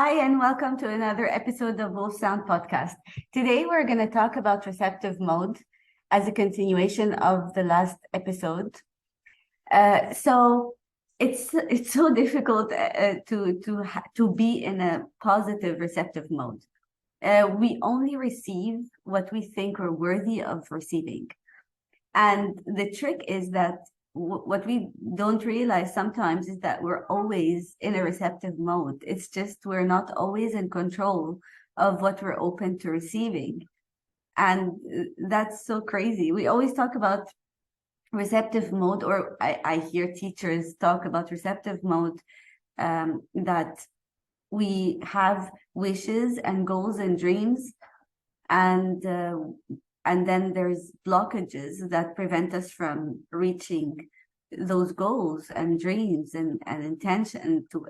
Hi, and welcome to another episode of WolfeSound podcast. Today, we're going to talk about receptive mode as a continuation of the last episode. So it's so difficult to be in a positive receptive mode. We only receive what we think we're worthy of receiving, and the trick is that what we don't realize sometimes is that we're always in a receptive mode. It's just we're not always in control of what we're open to receiving. And that's so crazy. We always talk about receptive mode, or I hear teachers talk about receptive mode, that we have wishes and goals and dreams, and then there's blockages that prevent us from reaching those goals and dreams and intention to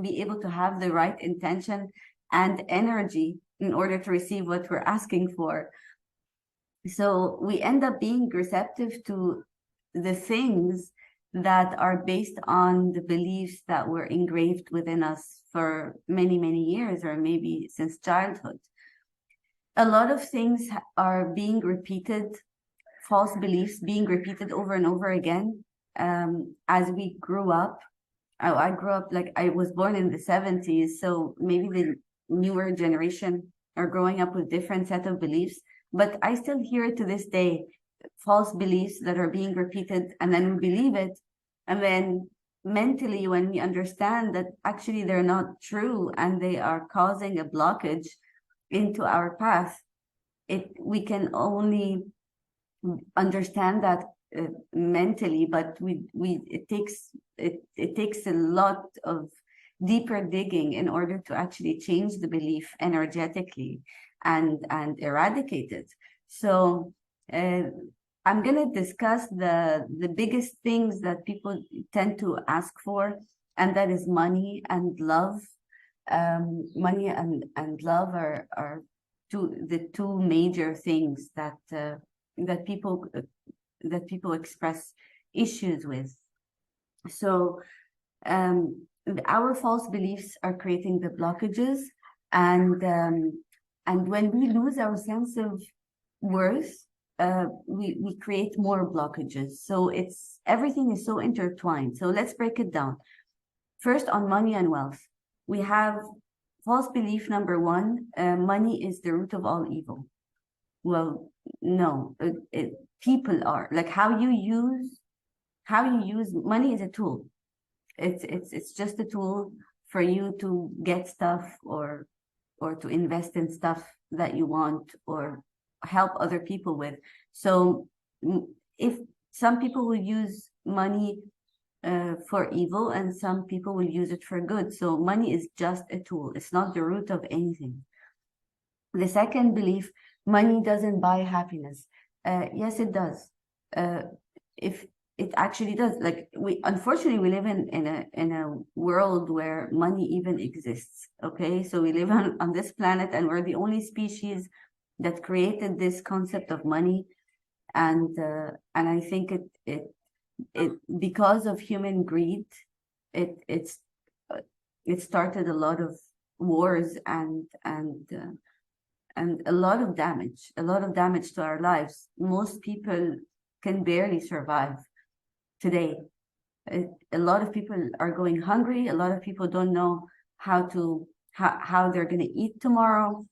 be able to have the right intention and energy in order to receive what we're asking for. So we end up being receptive to the things that are based on the beliefs that were engraved within us for many, many years, or maybe since childhood. A lot of things are being repeated, false beliefs being repeated over and over again as we grew up. I grew up, like, I was born in the 70s, so maybe the newer generation are growing up with different set of beliefs, but I still hear it to this day, false beliefs that are being repeated, and then we believe it, and then mentally, when we understand that actually they're not true and they are causing a blockage into our path, we can only understand that mentally, but it takes a lot of deeper digging in order to actually change the belief energetically and eradicate it. So I'm going to discuss the biggest things that people tend to ask for, and that is money and love. Money and love are the two major things that people express issues with. So our false beliefs are creating the blockages, and when we lose our sense of worth, we create more blockages. So everything is so intertwined. So let's break it down. First, on money and wealth. We have false belief number one, money is the root of all evil. Well, no, people are, like, how you use money is a tool. It's just a tool for you to get stuff or to invest in stuff that you want or help other people with. So if some people will use money for evil, and some people will use it for good. So money is just a tool. It's not the root of anything. The second belief, money doesn't buy happiness. Yes, it does. If it actually does. Like, unfortunately we live in a world where money even exists. Okay, so we live on this planet, and we're the only species that created this concept of money, and I think it because of human greed, it started a lot of wars and a lot of damage to our lives. Most people can barely survive today. A lot of people are going hungry. A lot of people don't know how they're going to eat tomorrow.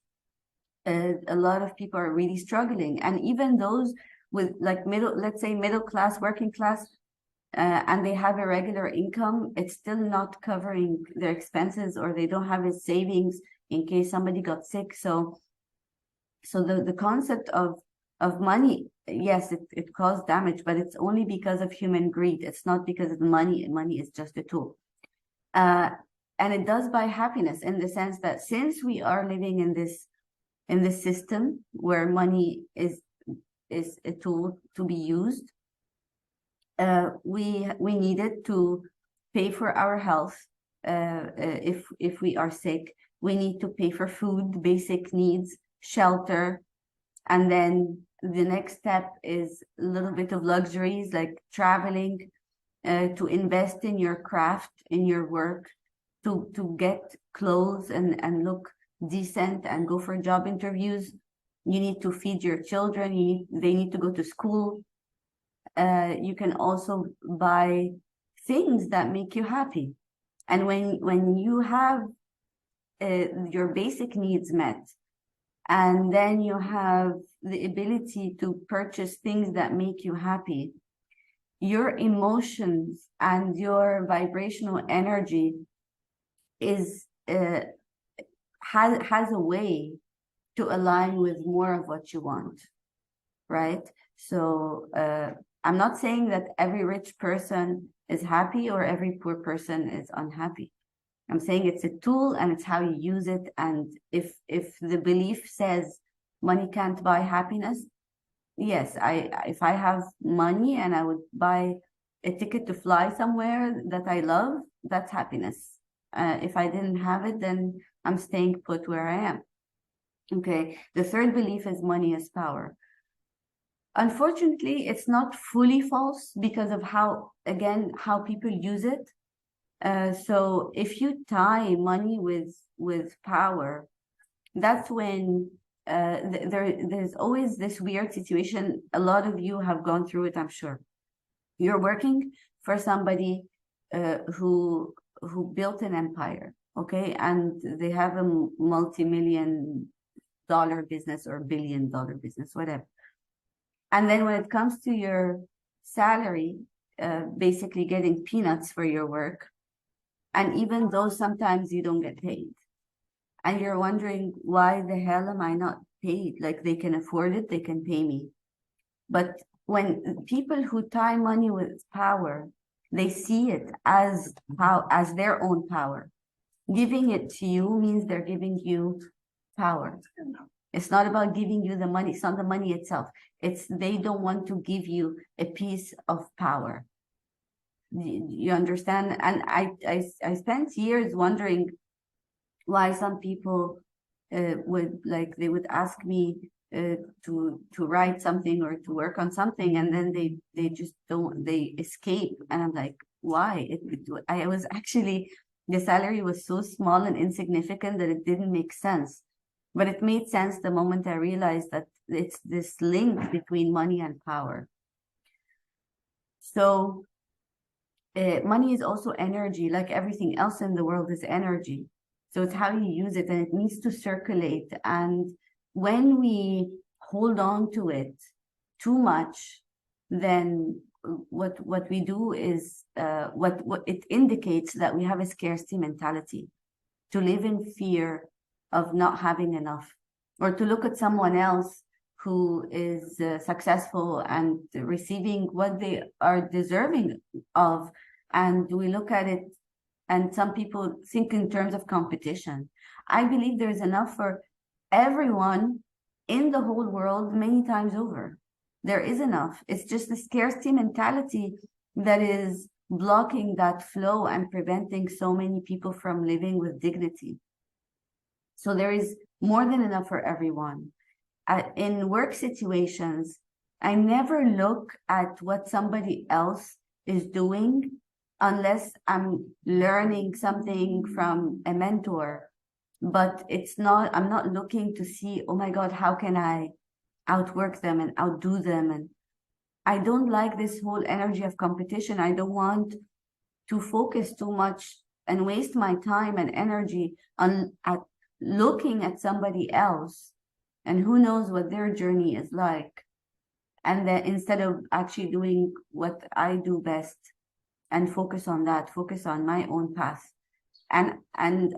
A lot of people are really struggling, and even those with, like, let's say middle class, working class, and they have a regular income, it's still not covering their expenses, or they don't have a savings in case somebody got sick. So the concept of money, yes, it caused damage, but it's only because of human greed. It's not because of money. Money is just a tool. And it does buy happiness, in the sense that since we are living in this system where money is a tool to be used, we need it to pay for our health. If we are sick, we need to pay for food, basic needs, shelter, and then the next step is a little bit of luxuries like traveling, to invest in your craft, in your work, to get clothes and look decent and go for job interviews. You need to feed your children. They need to go to school. You can also buy things that make you happy. And when you have your basic needs met, and then you have the ability to purchase things that make you happy, your emotions and your vibrational energy is has a way to align with more of what you want, right? So I'm not saying that every rich person is happy or every poor person is unhappy. I'm saying it's a tool and it's how you use it. And if the belief says money can't buy happiness, yes, if I have money and I would buy a ticket to fly somewhere that I love, that's happiness. If I didn't have it, then I'm staying put where I am. Okay. The third belief is money is power. Unfortunately, it's not fully false because of how people use it. So if you tie money with power, that's when there's always this weird situation. A lot of you have gone through it, I'm sure. You're working for somebody who built an empire, okay, and they have a multi-million-dollar business or billion-dollar business, whatever. And then when it comes to your salary, basically getting peanuts for your work, and even though sometimes you don't get paid, and you're wondering, why the hell am I not paid? Like, they can afford it, they can pay me. But when people who tie money with power, they see it as their own power. Giving it to you means they're giving you power. It's not about giving you the money. It's not the money itself. It's they don't want to give you a piece of power. You understand? And I spent years wondering why some people they would ask me to write something or to work on something, and then they just don't, they escape. And I'm like, why? I was actually, the salary was so small and insignificant that it didn't make sense. But it made sense the moment I realized that it's this link between money and power. So money is also energy, like everything else in the world is energy. So it's how you use it, and it needs to circulate. And when we hold on to it too much, then what we do is what it indicates that we have a scarcity mentality, to live in fear of not having enough, or to look at someone else who is successful and receiving what they are deserving of, and we look at it, and some people think in terms of competition. I believe there's enough for everyone in the whole world many times over. There is enough. It's just the scarcity mentality that is blocking that flow and preventing so many people from living with dignity. So there is more than enough for everyone. In work situations, I never look at what somebody else is doing unless I'm learning something from a mentor. But I'm not looking to see, oh my God, how can I outwork them and outdo them? And I don't like this whole energy of competition. I don't want to focus too much and waste my time and energy on looking at somebody else, and who knows what their journey is like. And then instead of actually doing what I do best and focus on my own path. And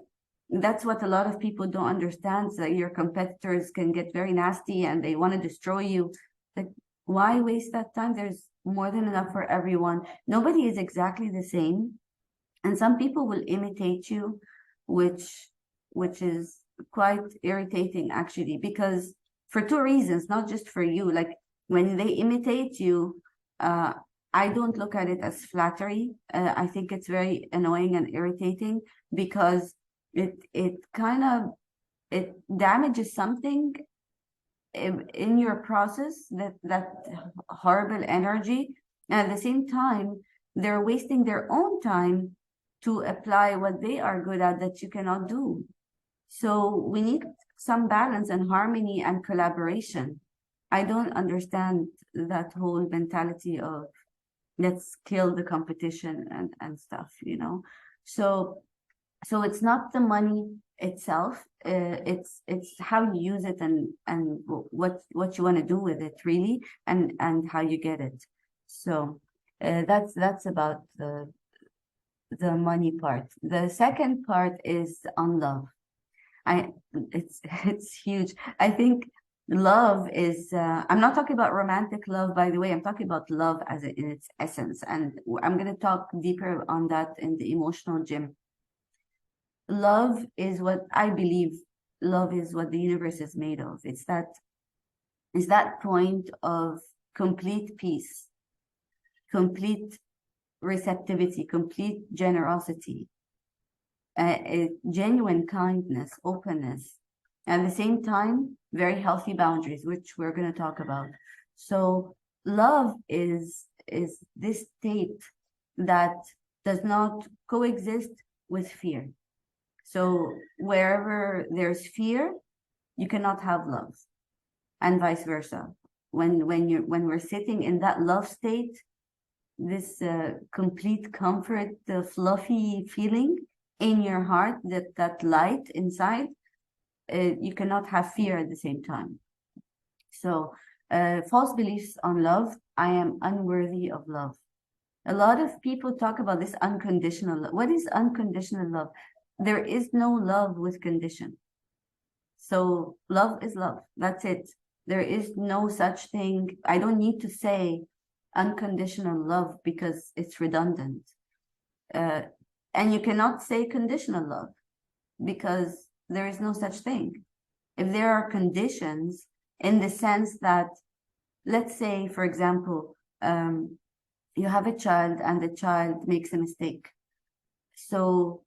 that's what a lot of people don't understand, that your competitors can get very nasty and they want to destroy you. Like, why waste that time? There's more than enough for everyone. Nobody is exactly the same. And some people will imitate you, which is quite irritating, actually, because for two reasons, not just for you. Like, when they imitate you, I don't look at it as flattery. I think it's very annoying and irritating, because it damages something in your process, that horrible energy. And at the same time, they're wasting their own time to apply what they are good at that you cannot do. So we need some balance and harmony and collaboration. I don't understand that whole mentality of let's kill the competition and stuff, you know. So it's not the money itself. It's how you use it and what you want to do with it really, and how you get it. So that's about the money part. The second part is on love. It's huge. I think love is I'm not talking about romantic love, by the way. I'm talking about love as in its essence, and I'm going to talk deeper on that in the emotional gym. Love is what I believe. Love is what the universe is made of. It's that point of complete peace, complete receptivity, complete generosity, genuine kindness, openness, at the same time, very healthy boundaries, which we're going to talk about. So love is this state that does not coexist with fear. So wherever there's fear, you cannot have love, and vice versa. When we're sitting in that love state, this complete comfort, the fluffy feeling in your heart, that light inside, you cannot have fear at the same time. So false beliefs on love. I am unworthy of love. A lot of people talk about this unconditional love. What is unconditional love? There is no love with condition. So love is love. That's it. There is no such thing. I don't need to say unconditional love because it's redundant. And you cannot say conditional love because there is no such thing. If there are conditions in the sense that, let's say, for example, you have a child and the child makes a mistake. So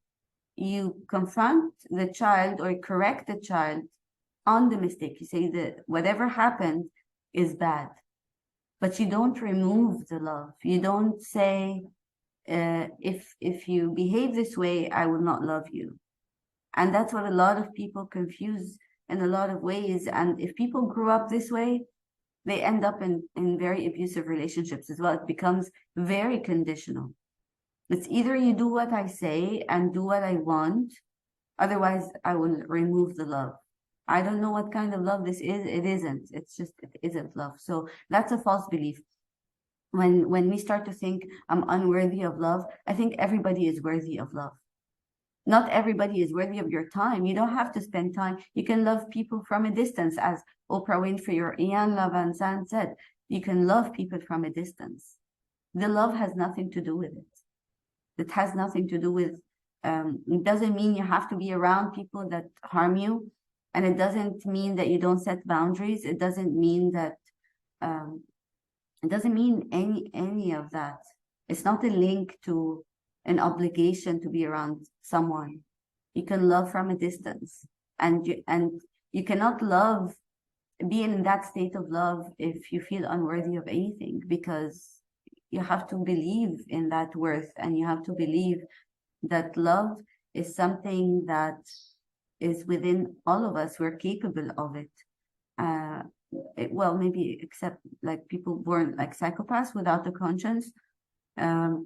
you confront the child or correct the child on the mistake. You say that whatever happened is bad, but you don't remove the love. You don't say, if you behave this way, I will not love you. And that's what a lot of people confuse in a lot of ways. And if people grew up this way, they end up in very abusive relationships as well. It becomes very conditional. It's either you do what I say and do what I want, otherwise I will remove the love. I don't know what kind of love this is. It isn't. It's just, it isn't love. So that's a false belief. When we start to think I'm unworthy of love, I think everybody is worthy of love. Not everybody is worthy of your time. You don't have to spend time. You can love people from a distance, as Oprah Winfrey or Ian Lavansan said. You can love people from a distance. The love has nothing to do with it. It has nothing to do with, it doesn't mean you have to be around people that harm you. And it doesn't mean that you don't set boundaries. It doesn't mean that, it doesn't mean any of that. It's not a link to an obligation to be around someone. You can love from a distance, and you cannot love, be in that state of love if you feel unworthy of anything, because you have to believe in that worth, and you have to believe that love is something that is within all of us. We're capable of it. Well, maybe except like people born like psychopaths without a conscience.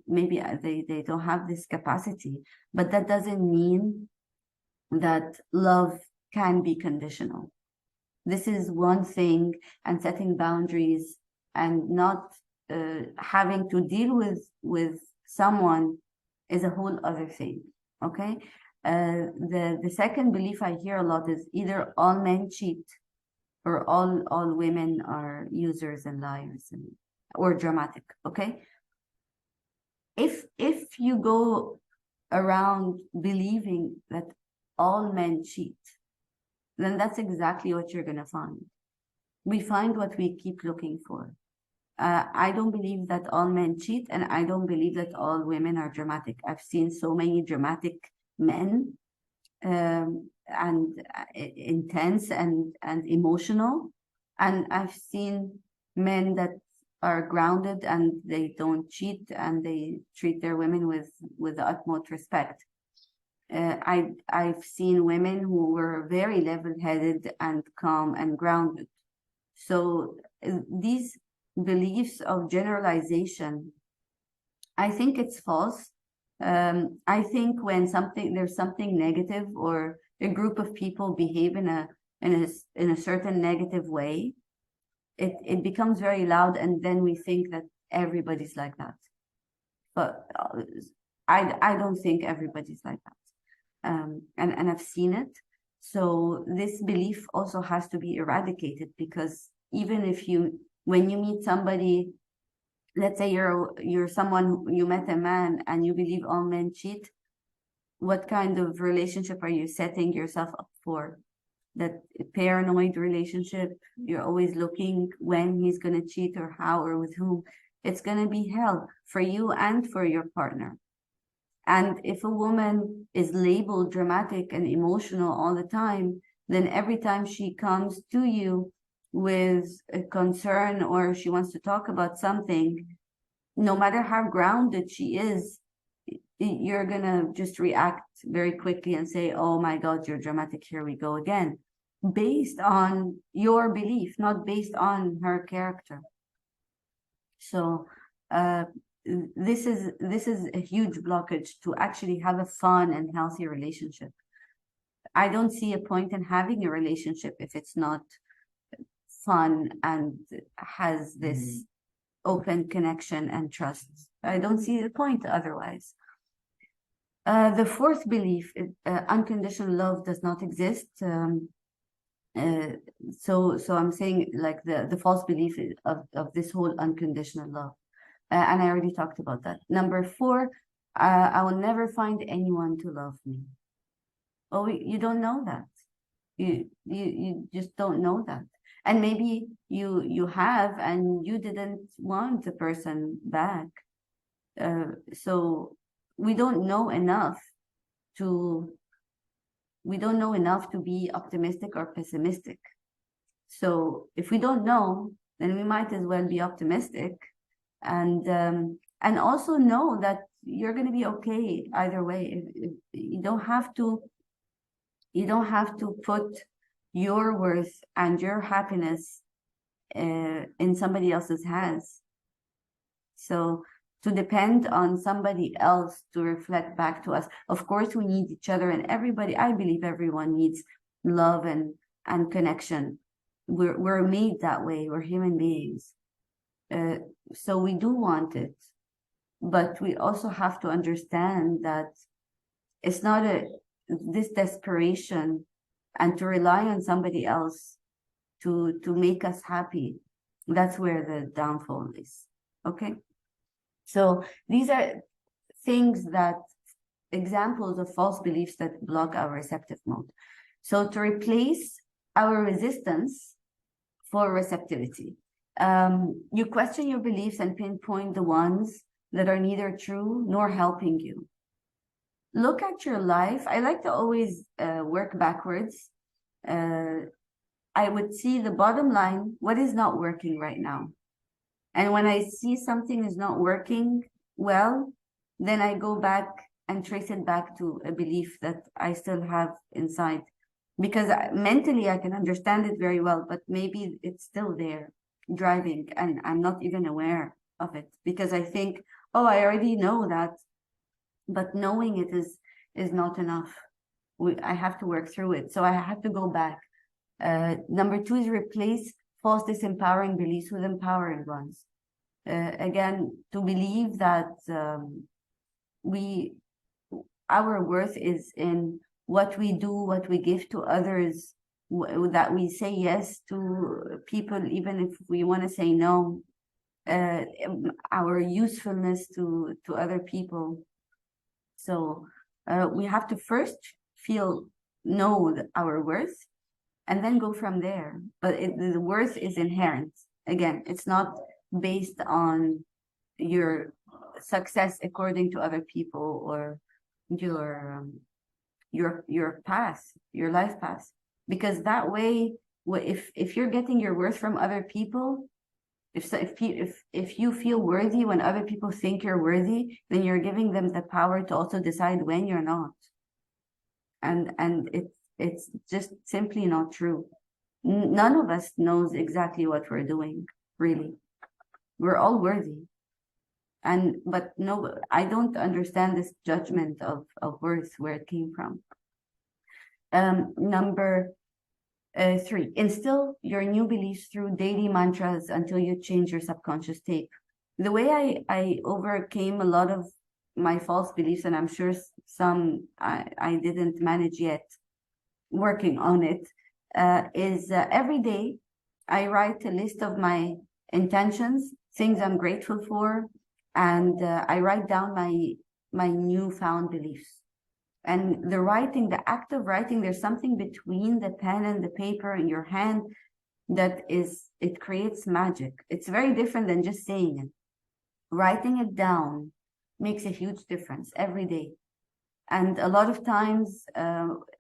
Maybe they don't have this capacity, but that doesn't mean that love can be conditional. This is one thing, and setting boundaries and not having to deal with someone is a whole other thing. Okay. The second belief I hear a lot is either all men cheat or all women are users and liars or dramatic. Okay. If you go around believing that all men cheat, then that's exactly what you're going to find. We find what we keep looking for. I don't believe that all men cheat, and I don't believe that all women are dramatic. I've seen so many dramatic men, and intense and emotional, and I've seen men that are grounded and they don't cheat and they treat their women with the utmost respect. I've seen women who were very level-headed and calm and grounded. So these beliefs of generalization, I think it's false. I think when there's something negative or a group of people behave in a certain negative way, it becomes very loud, and then we think that everybody's like that. But I don't think everybody's like that. And I've seen it. So this belief also has to be eradicated, because even if when you meet somebody, let's say you're someone, you met a man and you believe all men cheat, what kind of relationship are you setting yourself up for? That paranoid relationship, you're always looking when he's going to cheat or how or with whom. It's going to be hell for you and for your partner. And if a woman is labeled dramatic and emotional all the time, then every time she comes to you with a concern or she wants to talk about something, no matter how grounded she is, you're going to just react very quickly and say, oh my God, you're dramatic, here we go again, based on your belief, not based on her character. So this is a huge blockage to actually have a fun and healthy relationship. I don't see a point in having a relationship if it's not fun and has this open connection and trust. I don't see the point otherwise. The fourth belief, unconditional love does not exist. So I'm saying, like, the false belief of this whole unconditional love. And I already talked about that. Number 4, I will never find anyone to love me. Oh, you don't know that. You just don't know that. And maybe you have, and you didn't want the person back. So we don't know enough to be optimistic or pessimistic. So if we don't know, then we might as well be optimistic, and also know that you're going to be okay either way. You don't have to put your worth and your happiness in somebody else's hands. So to depend on somebody else to reflect back to us. Of course, we need each other, and I believe everyone needs love and connection. We're made that way. We're human beings. So we do want it, but we also have to understand that it's not this desperation and to rely on somebody else to make us happy. That's where the downfall is. Okay. So these are examples of false beliefs that block our receptive mode. So to replace our resistance for receptivity, you question your beliefs and pinpoint the ones that are neither true nor helping you. Look at your life. I like to always work backwards. I would see the bottom line, what is not working right now? And when I see something is not working well, then I go back and trace it back to a belief that I still have inside. Because mentally I can understand it very well, but maybe it's still there driving and I'm not even aware of it, because I think, oh, I already know that, but knowing it is not enough. I have to work through it. So I have to go back. Number 2 is replace false disempowering beliefs with empowering ones. Again, to believe that our worth is in what we do, what we give to others, that we say yes to people, even if we want to say no, our usefulness to other people. So we have to first know our worth, and then go from there. But the worth is inherent. Again, it's not based on your success according to other people or your path, your life path. Because that way, if you're getting your worth from other people, If you feel worthy when other people think you're worthy, then you're giving them the power to also decide when you're not. And it's just simply not true. None of us knows exactly what we're doing, really. We're all worthy. But no, I don't understand this judgment of worth, where it came from. Number 3, instill your new beliefs through daily mantras until you change your subconscious tape. The way I overcame a lot of my false beliefs, and I'm sure some I didn't manage yet, working on it, is every day I write a list of my intentions, things I'm grateful for, and I write down my newfound beliefs. And the act of writing, there's something between the pen and the paper in your hand it creates magic. It's very different than just saying it. Writing it down makes a huge difference every day. And a lot of times,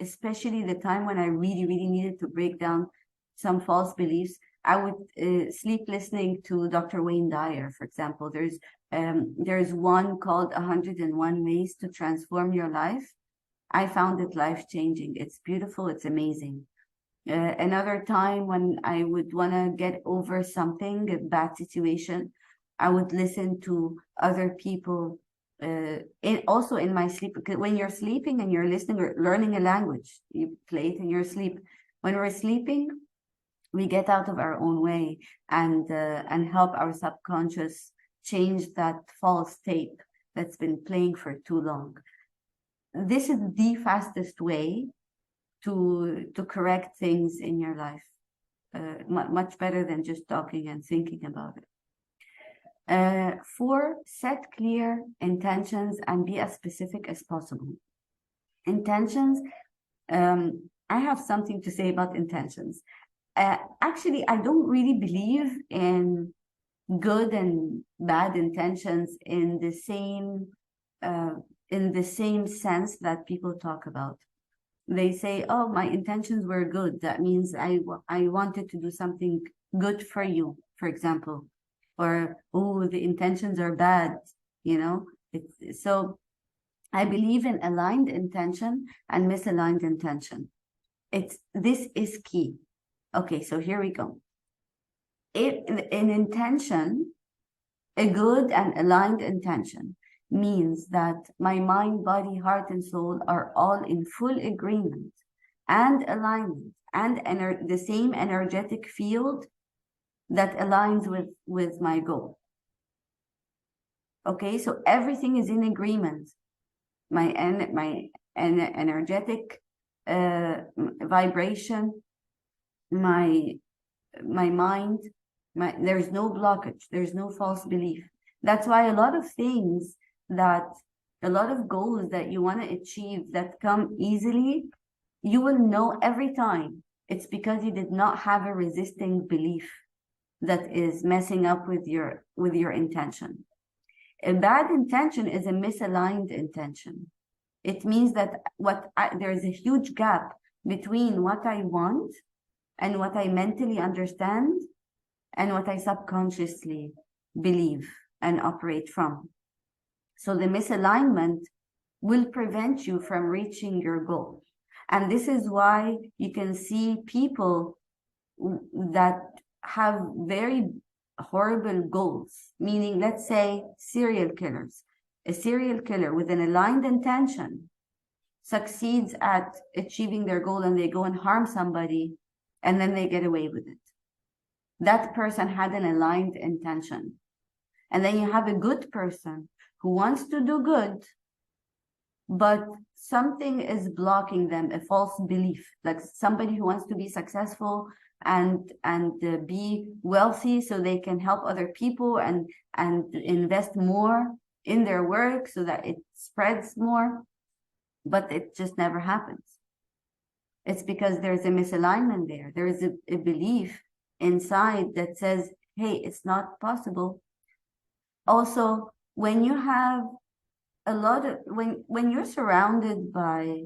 especially the time when I really, really needed to break down some false beliefs, I would sleep listening to Dr. Wayne Dyer, for example. There's one called 101 Ways to Transform Your Life. I found it life-changing. It's beautiful. It's amazing. Another time when I would want to get over something, a bad situation, I would listen to other people. Also in my sleep, because when you're sleeping and you're listening or learning a language, you play it in your sleep. When we're sleeping, we get out of our own way and help our subconscious change that false tape that's been playing for too long. This is the fastest way to correct things in your life, much better than just talking and thinking about it. 4, set clear intentions and be as specific as possible. Intentions, I have something to say about intentions. Actually, I don't really believe in good and bad intentions in the same sense that people talk about. They say, oh, my intentions were good. That means I wanted to do something good for you, for example. Or, oh, the intentions are bad, So I believe in aligned intention and misaligned intention. This is key. Okay, so here we go. In intention, a good and aligned intention means that my mind, body, heart, and soul are all in full agreement and alignment and the same energetic field that aligns with my goal. Okay, so everything is in agreement. My energetic vibration, my mind, there's no blockage, there's no false belief. That's why a lot of goals that you want to achieve that come easily, you will know every time it's because you did not have a resisting belief that is messing up with your intention. A bad intention is a misaligned intention. It means that there's a huge gap between what I want and what I mentally understand and what I subconsciously believe and operate from. So the misalignment will prevent you from reaching your goal. And this is why you can see people that have very horrible goals, meaning, let's say, serial killers. A serial killer with an aligned intention succeeds at achieving their goal and they go and harm somebody and then they get away with it. That person had an aligned intention. And then you have a good person who wants to do good, but something is blocking them, a false belief, like somebody who wants to be successful and be wealthy so they can help other people and invest more in their work so that it spreads more, but it just never happens. It's because there's a misalignment there. There is a belief inside that says, hey, it's not possible. Also, when you have when you're surrounded by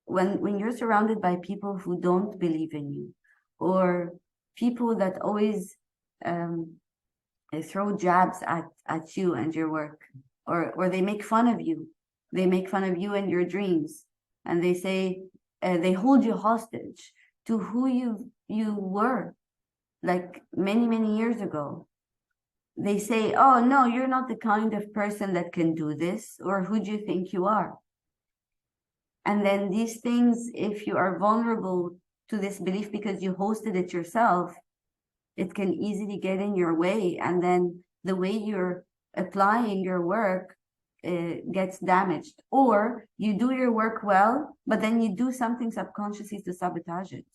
when you're surrounded by people who don't believe in you, or people that always they throw jabs at you and your work, or they make fun of you. They make fun of you and your dreams, and they say they hold you hostage to who you were, like many years ago. They say, "Oh no, you're not the kind of person that can do this," or "Who do you think you are?" And then these things, if you are vulnerable to this belief because you hosted it yourself, it can easily get in your way. And then the way you're applying your work gets damaged. Or you do your work well, but then you do something subconsciously to sabotage it.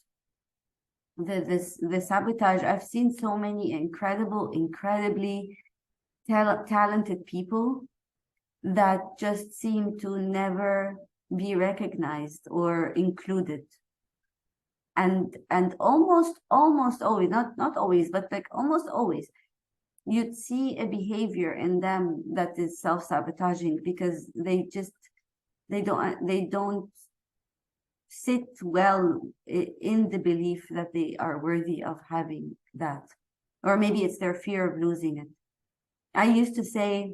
The sabotage, I've seen so many incredibly talented people that just seem to never be recognized or included. And almost always, not always, but like almost always, you'd see a behavior in them that is self-sabotaging because they don't sit well in the belief that they are worthy of having that. Or maybe it's their fear of losing it. I used to say,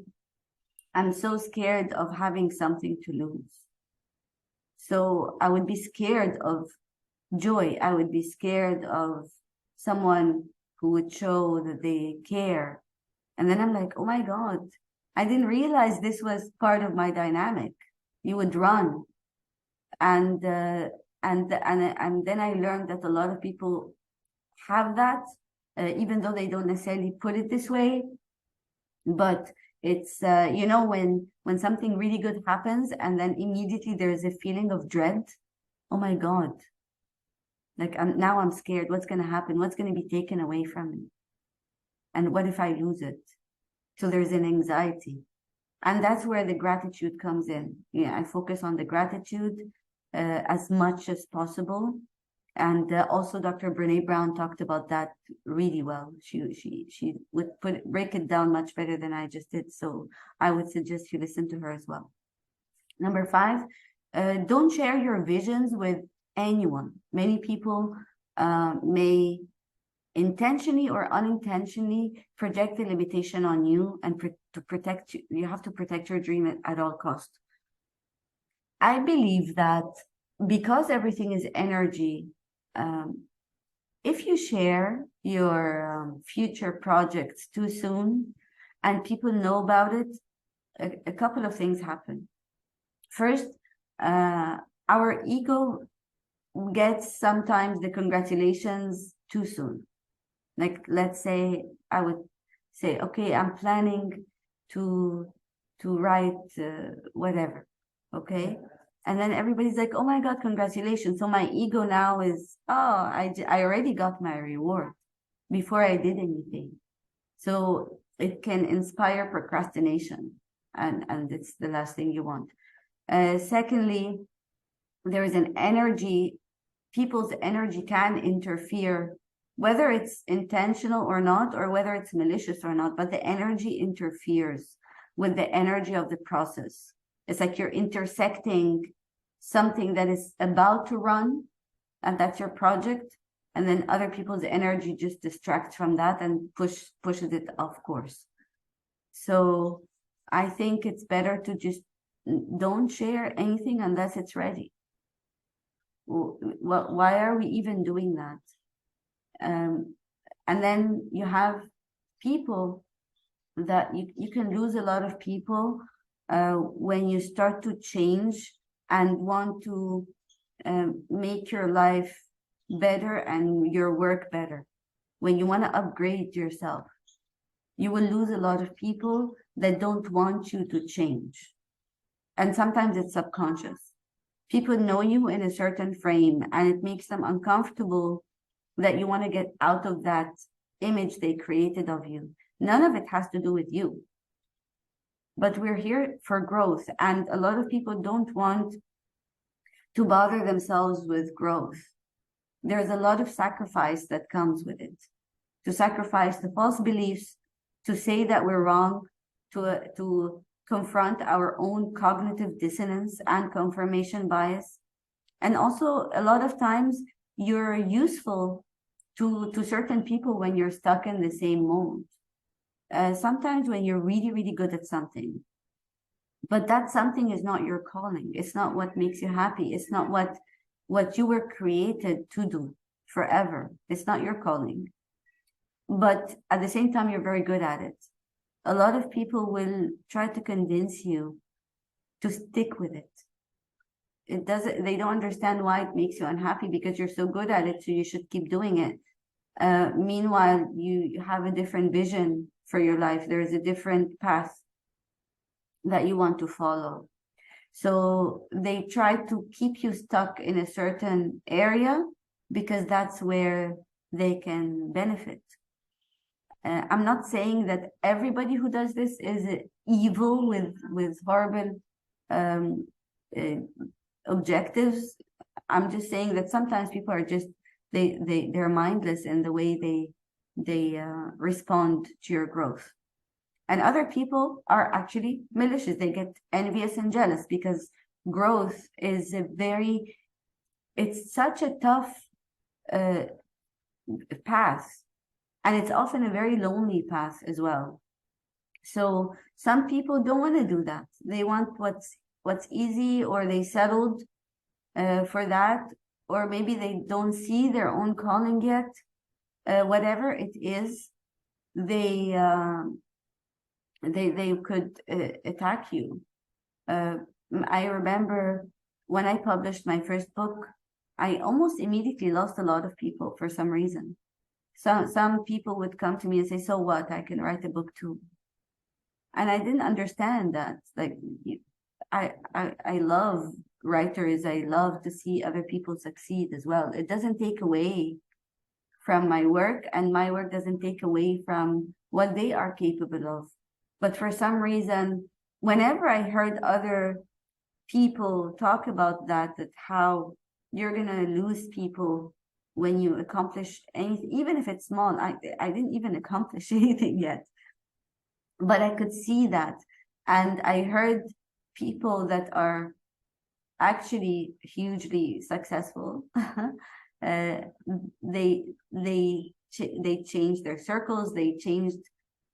I'm so scared of having something to lose. So I would be scared of joy. I would be scared of someone who would show that they care. And then I'm like, oh my God, I didn't realize this was part of my dynamic. You would run. And then I learned that a lot of people have that, even though they don't necessarily put it this way. But it's when something really good happens and then immediately there's a feeling of dread. Oh my God. Like now I'm scared. What's going to happen? What's going to be taken away from me? And what if I lose it? So there's an anxiety. And that's where the gratitude comes in. Yeah, I focus on the gratitude as much as possible. And also Dr. Brene Brown talked about that really well. She would break it down much better than I just did. So I would suggest you listen to her as well. Number 5, don't share your visions with anyone. Many people may intentionally or unintentionally project the limitation on you, and to protect you have to protect your dream at all costs. I believe that because everything is energy, if you share your future projects too soon and people know about it, a couple of things happen. First, our ego gets sometimes the congratulations too soon. Like, let's say I would say, okay, I'm planning to write whatever, okay? And then everybody's like, oh my God, congratulations. So my ego now is, oh, I already got my reward before I did anything. So it can inspire procrastination, and it's the last thing you want. Secondly, there is an energy, people's energy can interfere, whether it's intentional or not, or whether it's malicious or not, but the energy interferes with the energy of the process. It's like you're intersecting something that is about to run, and that's your project, and then other people's energy just distracts from that and pushes it off course. So I think it's better to just don't share anything unless it's ready. Well, why are we even doing that? And then you have people that you can lose a lot of people when you start to change and want to make your life better and your work better. When you want to upgrade yourself, you will lose a lot of people that don't want you to change. And sometimes it's subconscious. People know you in a certain frame and it makes them uncomfortable that you want to get out of that image they created of you. None of it has to do with you. But we're here for growth, and a lot of people don't want to bother themselves with growth. There's a lot of sacrifice that comes with it. To sacrifice the false beliefs, to say that we're wrong, to confront our own cognitive dissonance and confirmation bias. And also, a lot of times, you're useful to certain people when you're stuck in the same mode. Sometimes when you're really, really good at something, but that something is not your calling. It's not what makes you happy. It's not what you were created to do forever. It's not your calling. But at the same time, you're very good at it. A lot of people will try to convince you to stick with it. They don't understand why it makes you unhappy because you're so good at it, so you should keep doing it. Meanwhile, you have a different vision for your life. There's a different path that you want to follow. So they try to keep you stuck in a certain area because that's where they can benefit. I'm not saying that everybody who does this is evil with horrible objectives. I'm just saying that sometimes people are just they're mindless in the way they respond to your growth. And other people are actually malicious. They get envious and jealous because growth is it's such a tough path. And it's often a very lonely path as well. So some people don't want to do that. They want what's easy, or they settled for that, or maybe they don't see their own calling yet. Whatever it is, they could attack you. I remember when I published my first book, I almost immediately lost a lot of people for some reason. Some people would come to me and say, "So what? I can write a book too." And I didn't understand that. Like, I love writers. I love to see other people succeed as well. It doesn't take away from my work, and my work doesn't take away from what they are capable of. But for some reason, whenever I heard other people talk about that how you're gonna lose people when you accomplish anything, even if it's small. I didn't even accomplish anything yet, but I could see that. And I heard people that are actually hugely successful. They changed their circles. They changed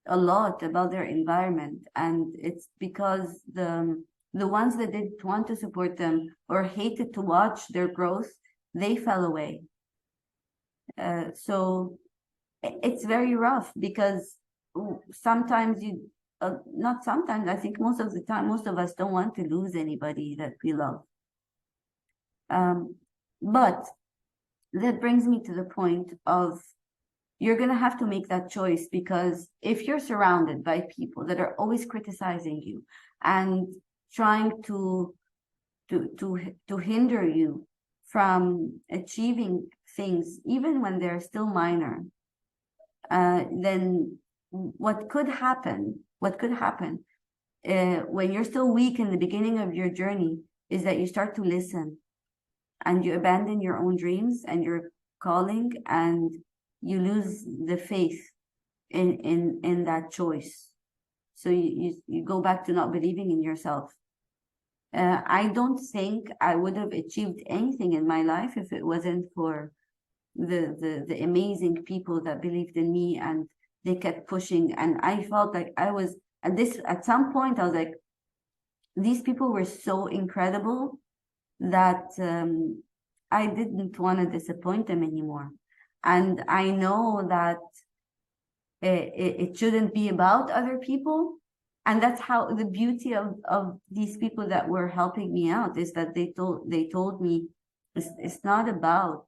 a lot about their environment, and it's because the ones that didn't want to support them or hated to watch their growth, they fell away. So it's very rough because sometimes not sometimes, I think most of the time, most of us don't want to lose anybody that we love. But that brings me to the point of you're going to have to make that choice, because if you're surrounded by people that are always criticizing you and trying to hinder you from achieving things, even when they're still minor, then what could happen when you're still weak in the beginning of your journey is that you start to listen and you abandon your own dreams and your calling, and you lose the faith in that choice. So you go back to not believing in yourself. I don't think I would have achieved anything in my life if it wasn't for the amazing people that believed in me, and they kept pushing. And I felt like I was at some point I was like, these people were so incredible that I didn't want to disappoint them anymore. And I know that it shouldn't be about other people. And that's how the beauty of these people that were helping me out is that they told me it's not about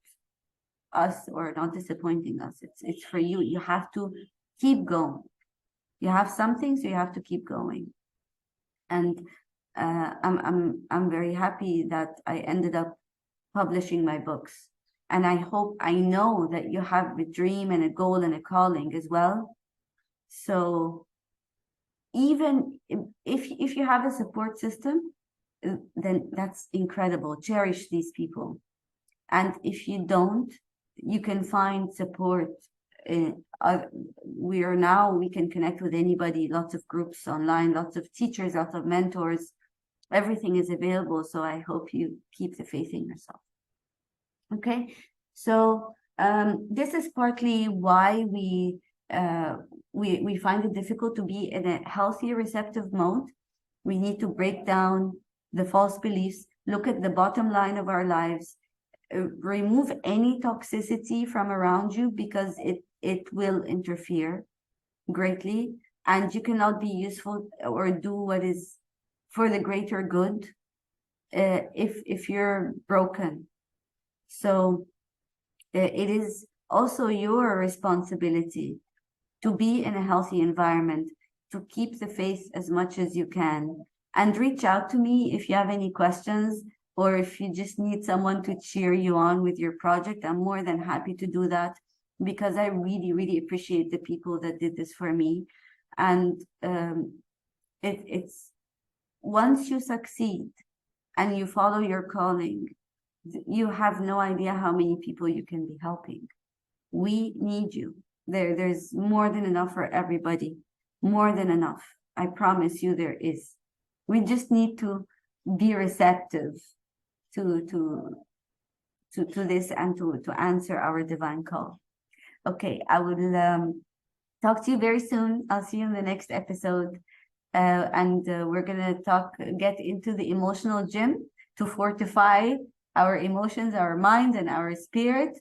us or not disappointing us. It's for you. You have to keep going. You have something, so you have to keep going. And I'm very happy that I ended up publishing my books. And I know that you have a dream and a goal and a calling as well. So even if you have a support system, then that's incredible. Cherish these people. And if you don't, you can find support. We can connect with anybody, lots of groups online, lots of teachers, lots of mentors. Everything is available. So I hope you keep the faith in yourself. Okay, so This is partly why we find it difficult to be in a healthy receptive mode. We need to break down the false beliefs, look at the bottom line of our lives, remove any toxicity from around you, because it will interfere greatly, and you cannot be useful or do what is for the greater good if you're broken. So it is also your responsibility to be in a healthy environment, to keep the faith as much as you can, and reach out to me if you have any questions, or if you just need someone to cheer you on with your project. I'm more than happy to do that, because I really, really appreciate the people that did this for me. And it's once you succeed and you follow your calling, you have no idea how many people you can be helping. We need you. There's more than enough for everybody. More than enough. I promise you there is. We just need to be receptive to this, and to answer our divine call. Okay, I will talk to you very soon. I'll see you in the next episode. And we're gonna get into the emotional gym to fortify our emotions, our mind, and our spirit.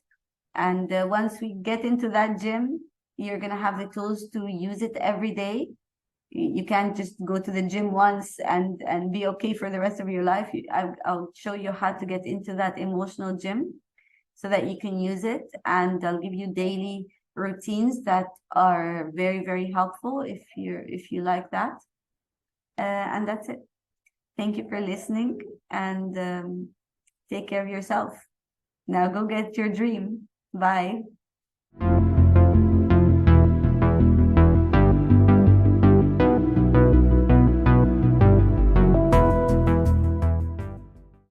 And once we get into that gym, you're gonna have the tools to use it every day. You can't just go to the gym once and be okay for the rest of your life. I'll show you how to get into that emotional gym so that you can use it, and I'll give you daily routines that are very, very helpful if you like that. And that's it. Thank you for listening, and take care of yourself. Now go get your dream. Bye.